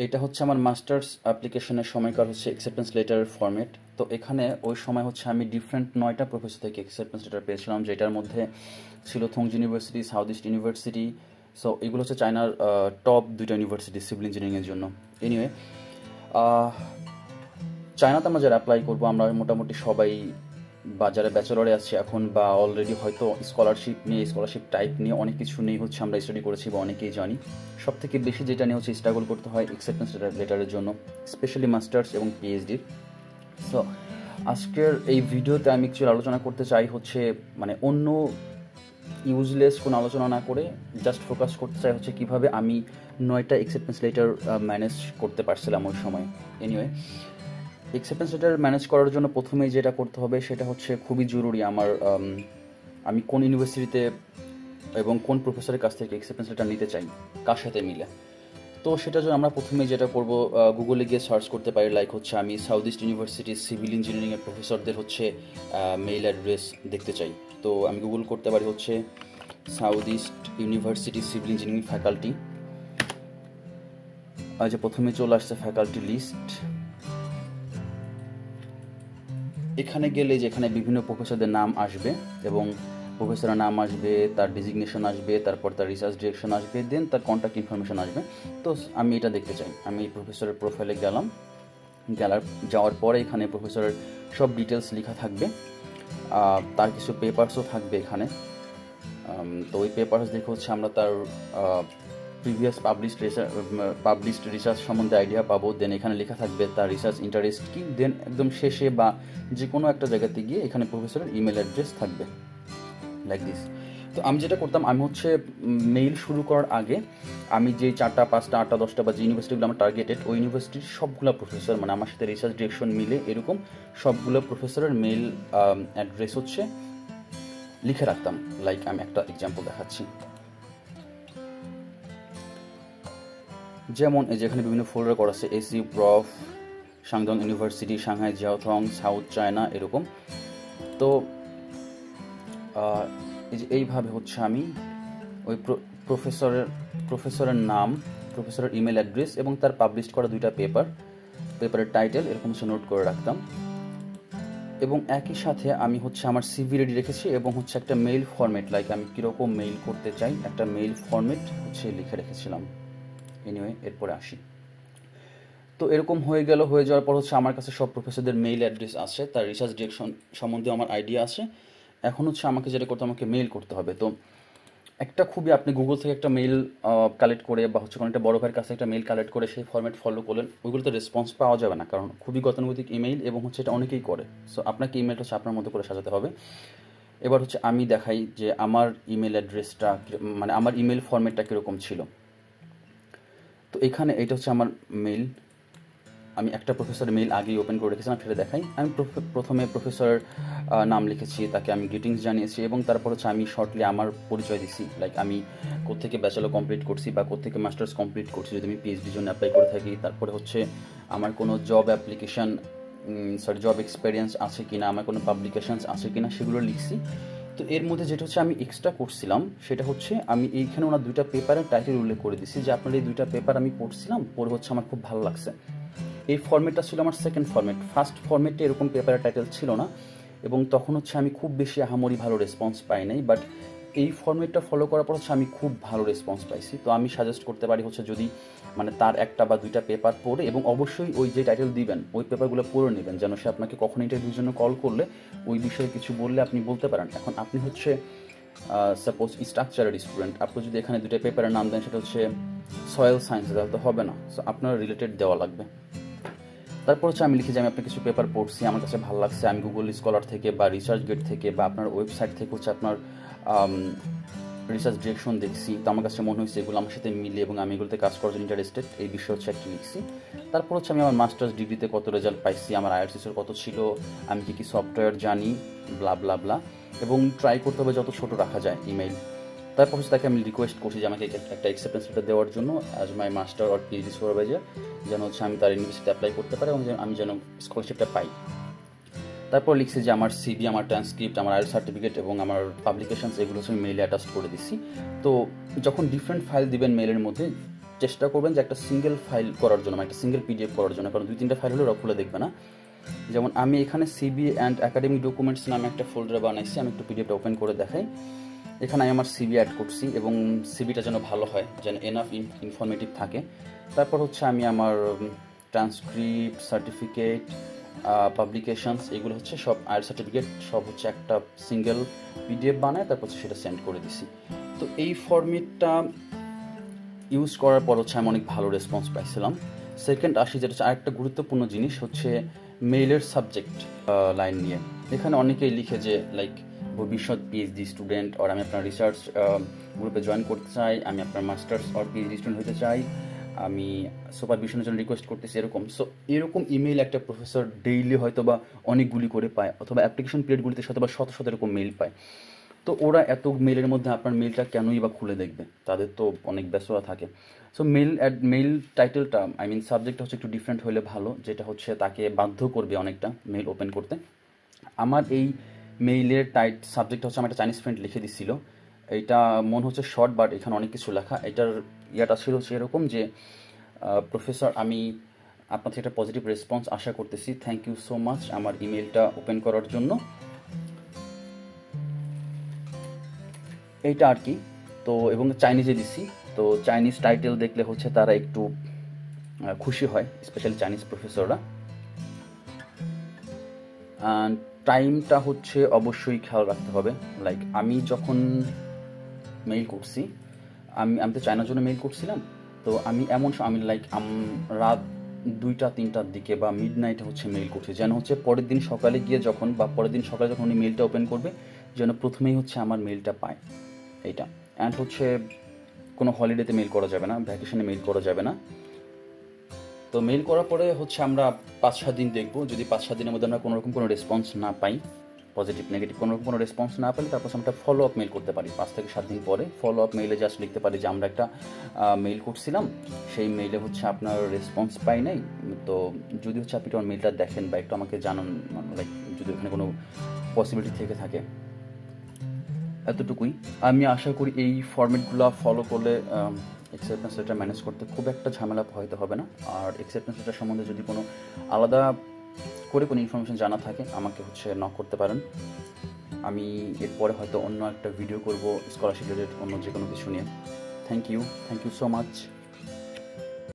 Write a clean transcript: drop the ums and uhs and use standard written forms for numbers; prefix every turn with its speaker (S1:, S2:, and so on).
S1: এটা হচ্ছে আমার মাস্টার্স অ্যাপ্লিকেশনের সময়কার হচ্ছে অ্যাকসেপ্টেন্স লেটারের ফরম্যাট। তো এখানে ওই সময় হচ্ছে আমি ডিফারেন্ট 9টা প্রফেসর থেকে অ্যাকসেপ্টেন্স লেটার পেয়েছিলাম, যেটার মধ্যে ছিল Tongji University, South East University. So এগুলো হচ্ছে চায়নার টপ 2টা ইউনিভার্সিটি সিভিল ইঞ্জিনিয়ারিংয়ের জন্য। এনিওয়ে, চায়নাতে আমরা যারা অ্যাপ্লাই করবো আমরা মোটামুটি সবাই বা যারা ব্যাচেলরে আছে এখন বা অলরেডি হয়তো স্কলারশিপ নিয়ে, স্কলারশিপ টাইপ নিয়ে অনেক কিছু নিয়ে হচ্ছে আমরা স্টাডি করেছি বা অনেকেই জানি। সব থেকে বেশি যেটা নিয়ে হচ্ছে স্ট্রাগল করতে হয় অ্যাকসেপ্টেন্স লেটারের জন্য, স্পেশালি মাস্টার্স এবং পিএইচডির। সো আজকের এই ভিডিওতে আমি অ্যাকচুয়ালি আলোচনা করতে চাই হচ্ছে মানে অন্য ইউজলেস কোনো আলোচনা না করে জাস্ট ফোকাস করতে চাই হচ্ছে কীভাবে আমি 9টা অ্যাকসেপ্টেন্স লেটার ম্যানেজ করতে পারছিলাম ওই সময়। এনিওয়ে, অ্যাকসেপ্টেন্স লেটার ম্যানেজ করার জন্য প্রথমেই যেটা করতে হবে সেটা হচ্ছে খুবই জরুরি আমি কোন ইউনিভার্সিটিতে এবং কোন প্রফেসরের কাছ থেকে অ্যাকসেপ্টেন্স লেটার নিতে চাই, কার সাথে মিলে। তো সেটার জন্য আমরা প্রথমেই যেটা করব, গুগলে গিয়ে সার্চ করতে পারি লাইক হচ্ছে আমি সাউথ ইস্ট ইউনিভার্সিটি সিভিল ইঞ্জিনিয়ারিংয়ের প্রফেসরদের হচ্ছে মেইল অ্যাড্রেস দেখতে চাই। তো আমি গুগল করতে পারি হচ্ছে south East university civil engineering faculty. যে প্রথমে চলে আসছে ফ্যাকাল্টি লিস্ট। এখানে গেলে যেখানে বিভিন্ন প্রফেসরদের নাম আসবে এবং প্রফেসরের নাম আসবে, তার ডিজিগনেশন আসবে, তারপর তার রিসার্চ ডিরেকশন আসবে, দেন তার কন্ট্যাক্ট ইনফরমেশন আসবে। তো আমি এটা দেখতে চাই। আমি প্রফেসরের প্রোফাইলে যাওয়ার পরে এখানে প্রফেসরের সব ডিটেলস লেখা থাকবে, তার কিছু পেপারসও থাকবে এখানে। তো ওই পেপারস দেখে হচ্ছে আমরা তার প্রিভিয়াস পাবলিশড রিসার্চ সম্বন্ধে আইডিয়া পাবো। দেন এখানে লেখা থাকবে তার রিসার্চ ইন্টারেস্ট কি। দেন একদম শেষে বা যে কোনো একটা জায়গাতে গিয়ে এখানে প্রফেসরের ইমেল অ্যাড্রেস থাকবে লাইক দিস। তো আমি যেটা করতাম, আমি হচ্ছে মেইল শুরু করার আগে আমি যে 4টা 5টা 8টা 10টা বা যে ইউনিভার্সিটিগুলো আমার টার্গেটেড, ওই ইউনিভার্সিটির সবগুলো প্রফেসর মানে আমার সাথে রিসার্চ ডিরেকশন মিলে এরকম সবগুলো প্রফেসরের মেইল অ্যাড্রেস হচ্ছে লিখে রাখতাম। লাইক আমি একটা এক্সাম্পল দেখাচ্ছি। যেমন এই যেখানে বিভিন্ন ফোল্ডার করা আছে, SU prof, Shandong University, Shanghai Jiaotong, South China, এরকম। তো এইভাবে হচ্ছে আমি ওই প্রফেসরের নাম, প্রফেসরের ইমেল অ্যাড্রেস এবং তার পাবলিশ করা 2টা পেপারের টাইটেল এরকম হচ্ছে নোট করে রাখতাম। এবং একই সাথে আমি হচ্ছে আমার সিভি রেডি রেখেছি এবং হচ্ছে একটা মেইল ফরম্যাট, লাইক আমি কীরকম মেইল করতে চাই একটা মেইল ফরম্যাট হচ্ছে লিখে রেখেছিলাম। এনিওয়ে, এরপরে আসি। তো এরকম হয়ে যাওয়ার পর হচ্ছে আমার কাছে সব প্রফেসরদের মেইল অ্যাড্রেস আছে, তার রিসার্চ ডিরেকশন সম্বন্ধে আমার আইডিয়া আছে। এখন হচ্ছে আমাকে যেটা করতে আমাকে মেইল করতে হবে। তো একটা খুবই আপনি গুগল থেকে একটা মেইল কালেক্ট করে বা হচ্ছে কোনো একটা বড় ভাইয়ের কাছে একটা মেইল কালেক্ট করে সেই ফরম্যাট ফলো করলেন, ওইগুলোতে রেসপন্স পাওয়া যাবে না, কারণ খুবই গতানুগতিক ইমেইল এবং হচ্ছে এটা অনেকেই করে। সো আপনাকে ইমেলটা হচ্ছে আপনার মতো করে সাজাতে হবে। এবার হচ্ছে আমি দেখাই যে আমার ইমেল অ্যাড্রেসটা মানে আমার ইমেল ফরম্যাটটা কীরকম ছিল। তো এখানে এটা হচ্ছে আমার মেইল। আমি একটা প্রফেসরের মেইল আগেই ওপেন করে রেখেছিলাম, সেটা দেখাই। আমি প্রথমে প্রফেসরের নাম লিখেছি, তাকে আমি গ্রিটিংস জানিয়েছি এবং তারপর হচ্ছে আমি শর্টলি আমার পরিচয় দিচ্ছি, লাইক আমি কোত্থেকে ব্যাচেলর কমপ্লিট করছি বা কোত্থেকে মাস্টার্স কমপ্লিট করছি যদি আমি পিএইচডির জন্য অ্যাপ্লাই করে থাকি। তারপরে হচ্ছে আমার কোনো জব এক্সপিরিয়েন্স আছে কিনা, আমার কোনো পাবলিকেশনস আছে কিনা সেগুলো লিখছি। তো এর মধ্যে যেটা হচ্ছে আমি এক্সট্রা করছিলাম সেটা হচ্ছে আমি এইখানে ওনার 2টা পেপারের টাইটেল উল্লেখ করে দিচ্ছি যে আপনার এই 2টা পেপার আমি পড়ছিলাম, পড়ে হচ্ছে আমার খুব ভালো লাগছে। এই ফরম্যাটটা ছিল আমার সেকেন্ড ফরম্যাট। ফার্স্ট ফরম্যাটে এরকম পেপারের টাইটেল ছিল না এবং তখন হচ্ছে আমি খুব বেশি আহামরি ভালো রেসপন্স পাই নাই, বাট এই ফরম্যাটটা ফলো করার পর হচ্ছে আমি খুব ভালো রেসপন্স পাইছি। তো আমি সাজেস্ট করতে পারি হচ্ছে যদি মানে তার 1টা বা 2টা পেপার পড়ে এবং অবশ্যই ওই যে টাইটেল দিবেন ওই পেপারগুলো পড়ে নেবেন, যেন সে আপনাকে কখন ইন্টারভিউর জন্য কল করলে ওই বিষয়ে কিছু বললে আপনি বলতে পারেন। এখন আপনি হচ্ছে সাপোজ স্ট্রাকচারের স্টুডেন্ট, আপনি যদি এখানে 2টা পেপারের নাম দেন সেটা হচ্ছে সয়েল সায়েন্স, তাহলে তো হবে না। সো আপনার রিলেটেড দেওয়া লাগবে। তারপর হচ্ছে আমি লিখি যে আমি আপনার কিছু পেপার পড়ছি, আমার কাছে ভালো লাগছে, আমি গুগল স্কলার থেকে বা রিসার্চ গেট থেকে বা আপনার ওয়েবসাইট থেকে হচ্ছে আপনার রিসার্চ ডিরেকশন দেখছি, তো আমার কাছে মনে হয়েছে এগুলো আমার সাথে মিলে এবং আমি এগুলোতে কাজ করার জন্য ইন্টারেস্টেড, এই বিষয়ে হচ্ছে একটা লিখছি। তারপর হচ্ছে আমি আমার মাস্টার্স ডিগ্রিতে কত রেজাল্ট পাইছি, আমার আইআরসিসির কত ছিল, আমি কী সফটওয়্যার জানি, ব্লা ব্লা ব্লা, এবং ট্রাই করতে হবে যত ছোটো রাখা যায় ইমেইল। তারপর হচ্ছে তাকে আমি রিকোয়েস্ট করছি যে আমাকে একটা অ্যাকসেপ্টেন্স লেটার দেওয়ার জন্য as my master or PhD supervisor, যেন হচ্ছে আমি তার ইউনিভার্সিটিতে অ্যাপ্লাই করতে পারি এবং আমি যেন স্কলারশিপটা পাই। তারপর লিখছি যে আমার সিভি, আমার ট্রান্সক্রিপ্ট, আমার আইএলটিএস সার্টিফিকেট এবং আমার পাবলিকেশনস এগুলো হচ্ছে আমি মেইলে অ্যাটাচ করে দিচ্ছি। তো যখন ডিফারেন্ট ফাইল দিবেন মেইলের মধ্যে চেষ্টা করবেন যে একটা সিঙ্গেল ফাইল করার জন্য, একটা সিঙ্গেল পিডিএফ করার জন্য, কারণ 2-3টা ফাইল হলে ওরা খুলে দেখবে না। যেমন আমি এখানে সিবি অ্যান্ড একাডেমিক ডকুমেন্টস নামে একটা ফোল্ডার বানাইছি, আমি একটু পিডিএফটা ওপেন করে দেখাই। এখানে আমি আমার সিবি অ্যাড করছি এবং সিবিটা যেন ভালো হয়, যেন এনাফ ইনফরমেটিভ থাকে। তারপর হচ্ছে আমি আমার ট্রান্সক্রিপ্ট, সার্টিফিকেট, পাবলিকেশনস, এগুলো হচ্ছে সব আয়ের সার্টিফিকেট সব হচ্ছে একটা সিঙ্গেল পিডিএফ বানায়, তারপর হচ্ছে সেটা সেন্ড করে দিছি। তো এই ফরম্যাটটা ইউজ করার পর হচ্ছে আমি অনেক ভালো রেসপন্স পাইছিলাম। সেকেন্ড আসি, যেটা হচ্ছে আরেকটা গুরুত্বপূর্ণ জিনিস হচ্ছে মেইলের সাবজেক্ট লাইন নিয়ে। এখানে অনেকেই লিখে যে লাইক ভবিষ্যৎ পিএইচডি স্টুডেন্ট, আর আমি আপনার রিসার্চ গ্রুপে জয়েন করতে চাই, আমি আপনার মাস্টার্স অর পিএইচডি স্টুডেন্ট হতে চাই, আমি সুপারভিশনের জন্য রিকোয়েস্ট করতেছি, এরকম। সো এরকম ইমেইল একটা প্রফেসর ডেইলি হয়তো বা অনেকগুলি করে পায়, অথবা অ্যাপ্লিকেশন পিরিয়ডগুলিতে হয়তো বা শত শত এরকম মেইল পায়। তো ওরা এত মেইলের মধ্যে আপনার মেইলটা কেনই বা খুলে দেখবে, তাদের তো অনেক ব্যস্ততা থাকে। সো মেইল টাইটেলটা, আই মিন সাবজেক্টটা হচ্ছে একটু ডিফারেন্ট হলে ভালো, যেটা হচ্ছে তাকে বাধ্য করবে অনেকটা মেইল ওপেন করতে। আমার এই মেইলের সাবজেক্টটা হচ্ছে আমার একটা চাইনিজ ফ্রেন্ড লিখে দিছিল। এইটা মনে হচ্ছে শর্ট, বাট এখানে অনেক কিছু লেখা। এটার ইয়াটা ছিল হচ্ছে এরকম যে, প্রফেসর, আমি আপনার থেকে একটা পজিটিভ রেসপন্স আশা করতেছি, থ্যাংক ইউ সো মাচ আমার ইমেলটা ওপেন করার জন্য, এইটা আর কি। তো এবং চাইনিজে দিছি, তো চাইনিজ টাইটেল দেখলে হচ্ছে তারা একটু খুশি হয়, স্পেশালি চাইনিজ প্রফেসররা। টাইমটা হচ্ছে অবশ্যই খেয়াল রাখতে হবে। লাইক আমি যখন মেইল করছি, আমি তো চায়নার জন্য মেইল করছিলাম, তো আমি রাত 2টা-3টার দিকে বা মিড নাইটে হচ্ছে মেইল করছি, যেন হচ্ছে পরের দিন সকালে যখন উনি মেইলটা ওপেন করবে, যেন প্রথমেই হচ্ছে আমার মেইলটা পায় এইটা। অ্যান্ড হচ্ছে কোনো হলিডেতে মেইল করা যাবে না, ভ্যাকেশনে মেইল করা যাবে না। তো মেইল করার পরে হচ্ছে আমরা 5-7 দিন দেখবো, যদি 5-7 দিনের মধ্যে আমরা কোনোরকম কোনো রেসপন্স না পাই, পজিটিভ নেগেটিভ কোনোরকম কোনো রেসপন্স না পেলে, তারপর আমরা ফলো আপ মেইল করতে পারি। 5 থেকে 7 দিন পরে ফলো আপ মেইলে জাস্ট লিখতে পারি যে আমরা একটা মেইল করছিলাম, সেই মেইলে হচ্ছে আপনার রেসপন্স পাই নাই, তো যদি হচ্ছে আপনি আমার মেইলটা দেখেন বা একটু আমাকে জানান, লাইক যদি ওখানে কোনো পসিবিলিটি থেকে থাকে। এতটুকুই। আমি আশা করি এই ফরম্যাটগুলো ফলো করলে অ্যাকসেপ্টেন্স লেটার ম্যানেজ করতে খুব একটা ঝামেলা হয়তো হবে না। আর অ্যাকসেপ্টেন্স লেটার সম্বন্ধে যদি কোনো আলাদা করে কোনো ইনফরমেশন জানা থাকে, আমাকে হচ্ছে নক করতে পারেন। আমি এরপরে হয়তো অন্য একটা ভিডিও করব স্কলারশিপ রিলেটেড অন্য যে কোনো কিছু নিয়ে। Thank you so much.